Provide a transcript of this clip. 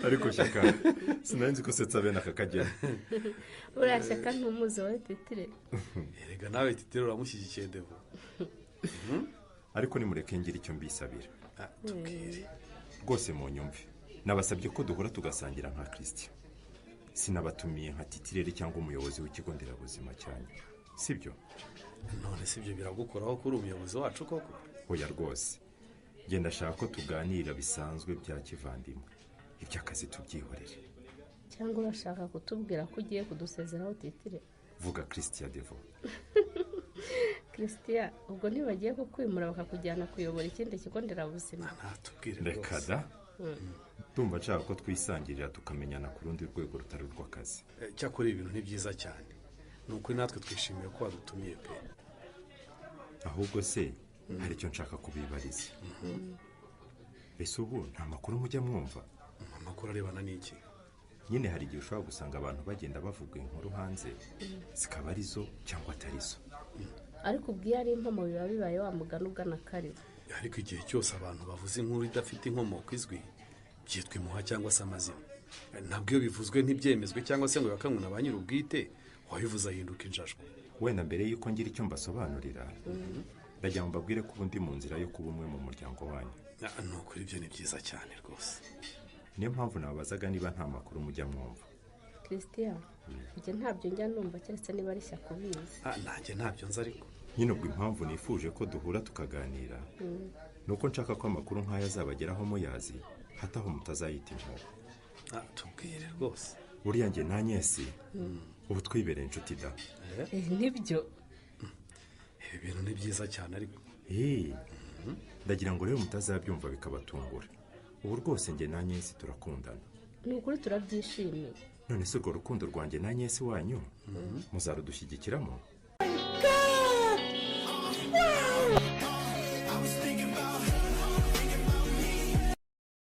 ariko Shyaka sinanzi ko setsa bene aka kagera. uriya Shyaka ntumuzi wowe Titire. erega nawe Titire uramushyigikiye Devo. ariko nimureke ngira icyo mbisabira. tubwire rwose mu nyumve nabasabye ko duhura tugasangira nka Christian. Sinabatumiye nka Titire cyangwa umuyobozi w'ikigo nderabuzima cyane, sibyo? none sibyo biragukoraho kuri umuyobozi wacu koko? Oya rwose genda shaka ko tuganira bisanzwe bya kivandimwe, iby'akazi tubyihorere. cyangwa urashaka kutubwira ko ugiye kudusezeraho Titire? Vuga Christian Devo. Christian ubwo ntibagiye kukwimura bakakujyana kuyobora ikindi kigo nderabuzima? natubwire reka da ndumva nshaka ko twisangirira tukamenyana ku rundi rwego rutari urw'akazi. cyakora ibintu ni byiza cyane, ni ukuri natwe twishimiye ko wadutumiye pe. ahubwo se hari icyo nshaka kubibariza. ese ubu nta makuru mujya mwumva? amakuru arebana n'iki? nyine hari igihe ushobora gusanga abantu bagenda bavuga inkuru hanze zikaba arizo cyangwa atarizo. ariko ubwo iyo ari impamo biba bibaye wa mugani ugana karibu. ariko igihe cyose abantu bavuze inkuru idafite inkomoko izwi byitwa impuha cyangwa se amazina. ntabwo iyo bivuzwe ntibyemezwe cyangwa se ngo bakanywe na ba nyir'ubwite wabivuze ahinduka injajwa. wenda mbere y'uko ngira icyo mbasobanurira ndagira ngo mbabwire ko ubu ndi mu nzira yo kuba umwe mu muryango wanyu. ni ukuri ibyo ni byiza cyane rwose. niyo mpamvu nababazaga niba nta makuru mujya mwumva. Christian njye ntabyo njya numva keretse niba ari Shyaka ubizi. nanjye ntabyo nzi ariko nyine ubwo impamvu nifuje ko duhura tukaganira ni uko nshaka ko amakuru nk'aya azabageraho muyazi hataho mutazayita impuha. tubwire rwose. buriya njye na Nyesi ubu twibereye inshuti da. nibyo ibi bintu ni byiza cyane ariko ndagira ngo rero mutazabyumva bikabatungura. ubu rwose njye na Nyesi turakundana. ni ukuri turabyishimiye. none se urwo rukundo rwanjye na Nyesi wanyu muzarudushyigikiramo?